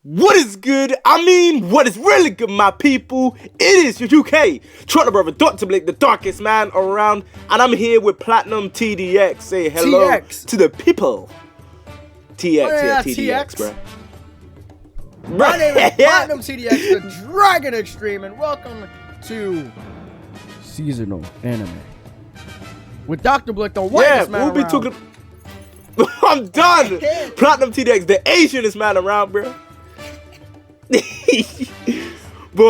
What is good? What is really good, my people? It is your UK Trotter brother, Dr. Blake, the darkest man around, and I'm here with Platinum TDX. Say hello TX. to the people. TX, Oh, yeah, TDX, TX. bro. My name is Platinum TDX, the Dragon Extreme, and welcome to Seasonal Anime with Dr. Blick, the whitest man we'll be around. talking. I'm done. Platinum TDX, the Asianest man around, bro. But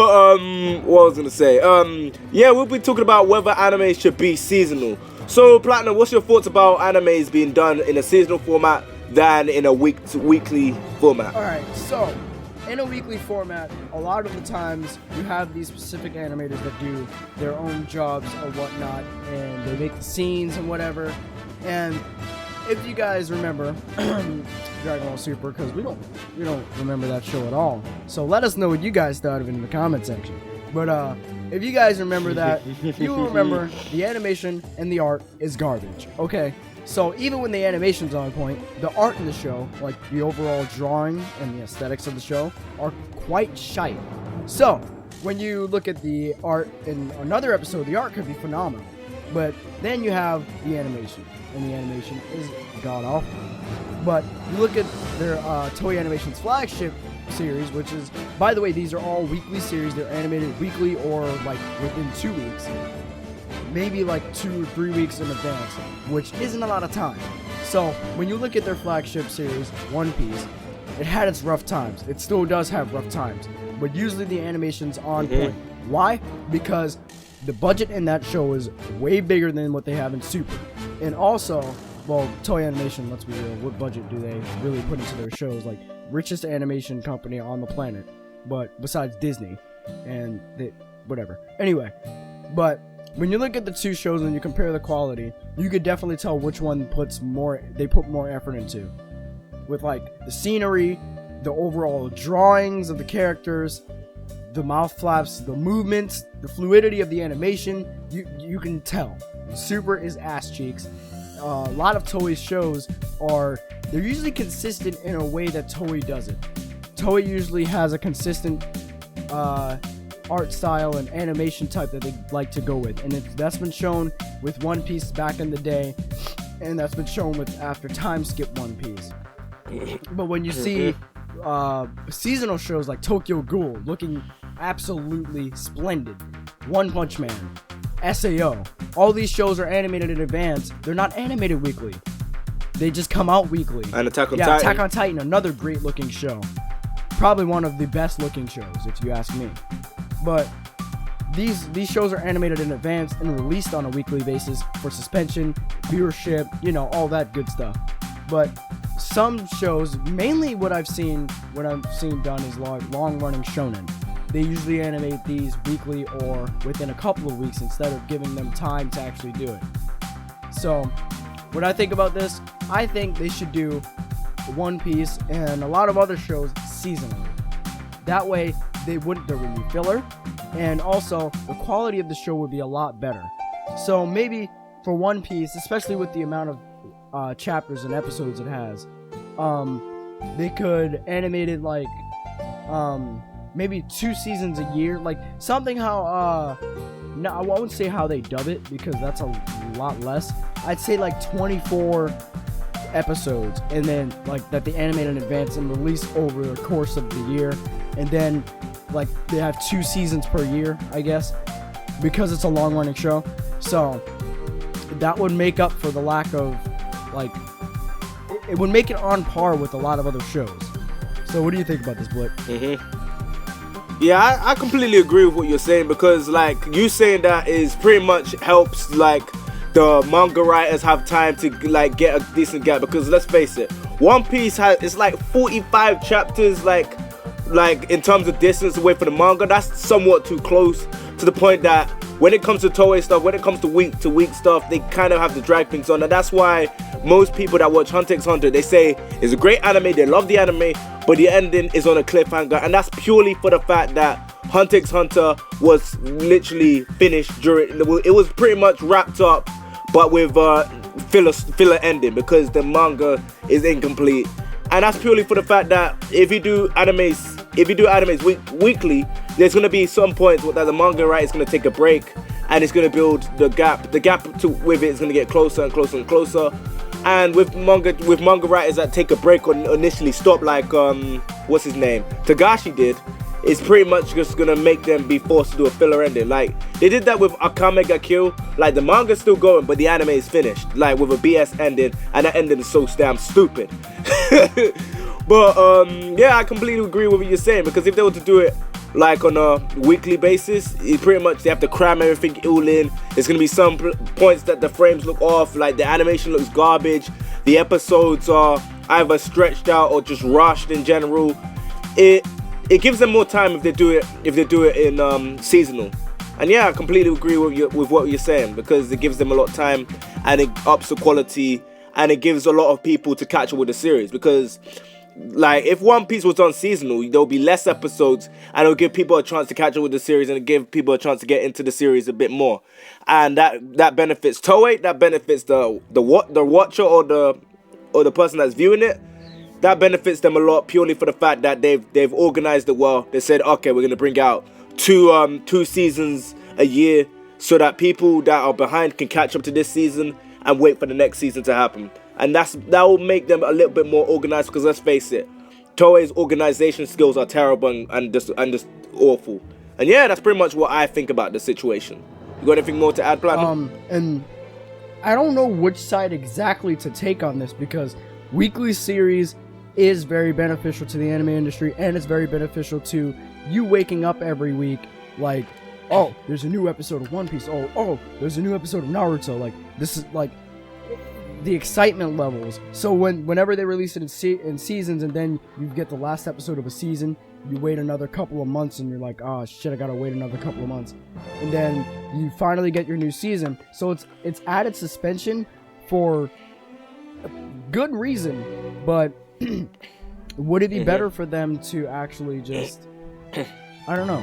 what I was gonna say, we'll be talking about whether anime should be seasonal. So Platinum, what's your thoughts about animes being done in a seasonal format than in a weekly format? Alright, so in a weekly format, a lot of the times you have these specific animators that do their own jobs or whatnot, and they make the scenes and whatever. And if you guys remember Dragon Ball Super, because we don't remember that show at all, so let us know what you guys thought of it in the comment section. But if you guys remember that, you will remember the animation and the art is garbage. Okay, so even when the animation's on point, the art in the show, like the overall drawing and the aesthetics of the show, are quite shite. So when you look at the art in another episode, the art could be phenomenal, but then you have the animation, and the animation is god awful. But you look at their Toei Animation's flagship series, which is, by the way, these are all weekly series. They're animated weekly or like within 2 weeks, maybe like 2 or 3 weeks in advance, which isn't a lot of time. So when you look at their flagship series, One Piece, it had its rough times. It still does have rough times, but usually the animation's on point. Why? Because the budget in that show is way bigger than what they have in Super. And also, well, Toei Animation, let's be real, what budget do they really put into their shows? Like, richest animation company on the planet, but besides Disney, and whatever. Anyway, but when you look at the two shows and you compare the quality, you could definitely tell which one they put more effort into. With like the scenery, the overall drawings of the characters, the mouth flaps, the movements, the fluidity of the animation, you can tell. Super is ass cheeks. A lot of Toei's shows they're usually consistent in a way that Toei doesn't. Toei usually has a consistent art style and animation type that they like to go with, and that's been shown with One Piece back in the day, and that's been shown with after time skip One Piece. But when you see seasonal shows like Tokyo Ghoul looking absolutely splendid, One Punch Man, SAO, all these shows are animated in advance. They're not animated weekly. They just come out weekly. And Attack on Titan. Attack on Titan, another great looking show. Probably one of the best looking shows, if you ask me. But these shows are animated in advance and released on a weekly basis for suspension, viewership, all that good stuff. But some shows, mainly what I've seen done is long-running shonen. They usually animate these weekly or within a couple of weeks instead of giving them time to actually do it. So, what I think about this, I think they should do One Piece and a lot of other shows seasonally. That way, there wouldn't be filler, and also the quality of the show would be a lot better. So maybe for One Piece, especially with the amount of chapters and episodes it has, they could animate it like maybe 2 seasons a year, like something how no, I won't say how they dub it because that's a lot less. I'd say like 24 episodes, and then like that they animate in advance and release over the course of the year, and then like they have 2 seasons per year, I guess, because it's a long running show. So that would make up for the lack of like it would make it on par with a lot of other shows. So what do you think about this, Blick? Yeah, I completely agree with what you're saying, because like you saying that is pretty much helps like the manga writers have time to like get a decent gap, because let's face it, One Piece it's like 45 chapters like in terms of distance away from the manga. That's somewhat too close, to the point that when it comes to Toei stuff, when it comes to week stuff, they kind of have to drag things on, and that's why most people that watch Hunter x Hunter, they say it's a great anime, they love the anime, but the ending is on a cliffhanger, and that's purely for the fact that Hunter x Hunter was literally finished it was pretty much wrapped up, but with filler ending, because the manga is incomplete And that's purely for the fact that if you do animes weekly, there's gonna be some points that the manga writer is gonna take a break, and it's gonna build the gap. The gap with it is gonna get closer and closer and closer. And with manga writers that take a break or initially stop, like what's his name, Togashi did, it's pretty much just gonna make them be forced to do a filler ending. Like they did that with Akame ga Kill. Like the manga's still going, but the anime is finished, like with a BS ending, and that ending is so damn stupid. But yeah, I completely agree with what you're saying, because if they were to do it like on a weekly basis, it pretty much they have to cram everything all in. There's gonna be some points that the frames look off, like the animation looks garbage, the episodes are either stretched out or just rushed in general. It gives them more time if they do it in seasonal. And yeah, I completely agree with what you're saying, because it gives them a lot of time and it ups the quality, and it gives a lot of people to catch up with the series. Because like if One Piece was done seasonal, there'll be less episodes, and it'll give people a chance to catch up with the series, and it'll give people a chance to get into the series a bit more. And that benefits Toei, that benefits the watcher or the person that's viewing it. That benefits them a lot, purely for the fact that they've organized it well. They said, okay, we're gonna bring out two seasons a year, so that people that are behind can catch up to this season and wait for the next season to happen. And that will make them a little bit more organized, because let's face it, Toei's organization skills are terrible and just awful. And yeah, that's pretty much what I think about the situation. You got anything more to add, Platinum? And I don't know which side exactly to take on this, because weekly series is very beneficial to the anime industry, and it's very beneficial to you waking up every week like, oh, there's a new episode of One Piece, oh, there's a new episode of Naruto. Like, this is like the excitement levels. So whenever they release it in seasons, and then you get the last episode of a season, you wait another couple of months, and you're like, oh shit, I gotta wait another couple of months, and then you finally get your new season. So it's added suspension for good reason, but would it be better for them to actually just, I don't know,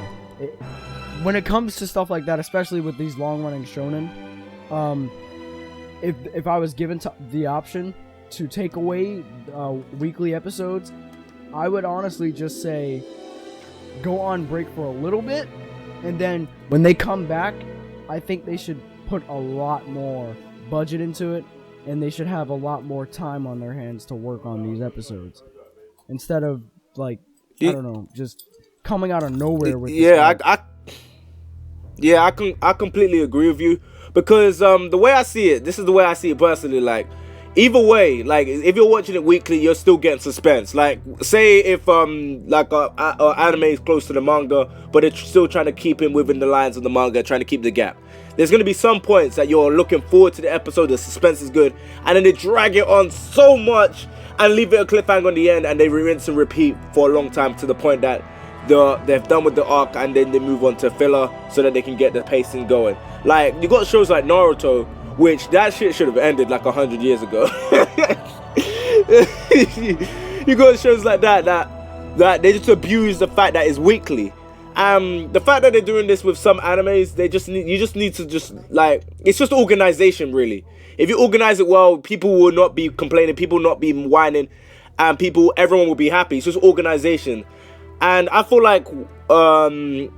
when it comes to stuff like that, especially with these long-running shonen, if I was given the option to take away weekly episodes, I would honestly just say go on break for a little bit, and then when they come back, I think they should put a lot more budget into it, and they should have a lot more time on their hands to work on these episodes, instead of like, I don't know, just coming out of nowhere with I completely agree with you, because the way I see it, this is the way I see it personally. Like, either way, like if you're watching it weekly, you're still getting suspense. Like, say if like a anime is close to the manga, but it's still trying to keep it within the lines of the manga, trying to keep the gap. There's going to be some points that you're looking forward to the episode, the suspense is good, and then they drag it on so much and leave it a cliffhanger on the end, and they rinse and repeat for a long time, to the point that they've done with the arc, and then they move on to filler so that they can get the pacing going. Like, you got shows like Naruto, which that shit should have ended like 100 years ago. You got shows like that they just abuse the fact that it's weekly. The fact that they're doing this with some animes, you just need to like, it's just organization, really. If you organize it well, people will not be complaining, people will not be whining, and everyone will be happy. It's just organization. And I feel like on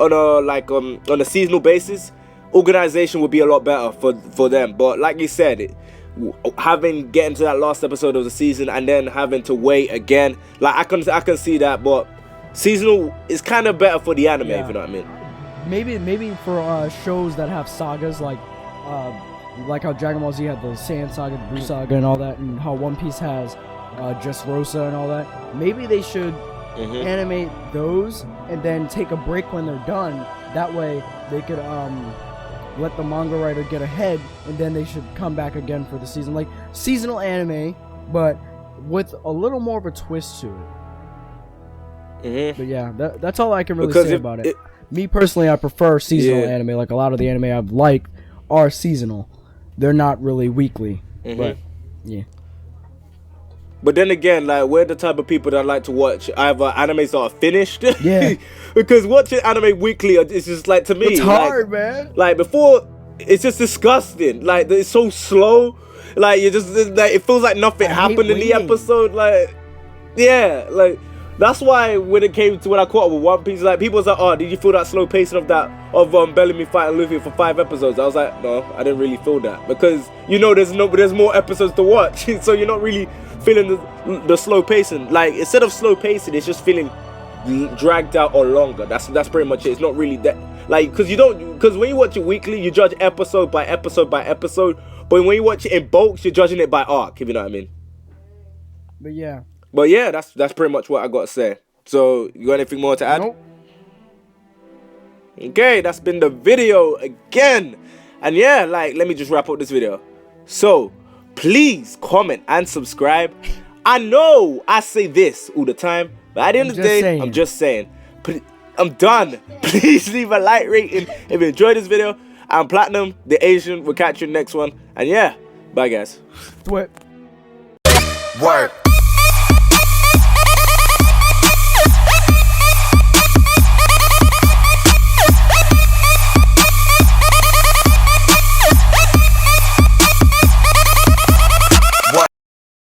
a seasonal basis, organization would be a lot better for them. But like you said, getting to that last episode of the season and then having to wait again, like I can see that. But seasonal is kind of better for the anime, if you know what I mean. Maybe for shows that have sagas, like how Dragon Ball Z had the Saiyan Saga, the Blue Saga, and all that, and how One Piece has Dressrosa and all that. Maybe they should animate those and then take a break when they're done. That way they could let the manga writer get ahead, and then they should come back again for the season, like seasonal anime, but with a little more of a twist to it. But yeah, that's all I can really say about it. Me personally, I prefer seasonal anime. Like, a lot of the anime I've liked are seasonal. They're not really weekly. But yeah. But then again, like, we're the type of people that like to watch either animes that are finished. Yeah. Because watching anime weekly is just, like, to me, it's hard, man. Like, before, it's just disgusting. Like, it's so slow. Like you just like it feels like nothing happened in the episode. Like yeah, like that's why when it came to when I caught up with One Piece, like people was like, oh, did you feel that slow pacing of Bellamy fighting Luffy for 5 episodes? I was like, no, I didn't really feel that because you know there's more episodes to watch, so you're not really feeling the slow pacing. Like instead of slow pacing, it's just feeling dragged out or longer. That's pretty much it. It's not really that like because when you watch it weekly, you judge episode by episode by episode, but when you watch it in bulks, you're judging it by arc, if you know what I mean. But yeah, that's pretty much what I got to say. So you got anything more to add? Nope. Okay, that's been the video again. And yeah, like let me just wrap up this video. So please comment and subscribe. I know I say this all the time, but at the end of the day, I'm just saying. I'm done. Please leave a like rating if you enjoyed this video. I'm Platinum, the Asian. We'll catch you in the next one. And yeah, bye guys. What? Work.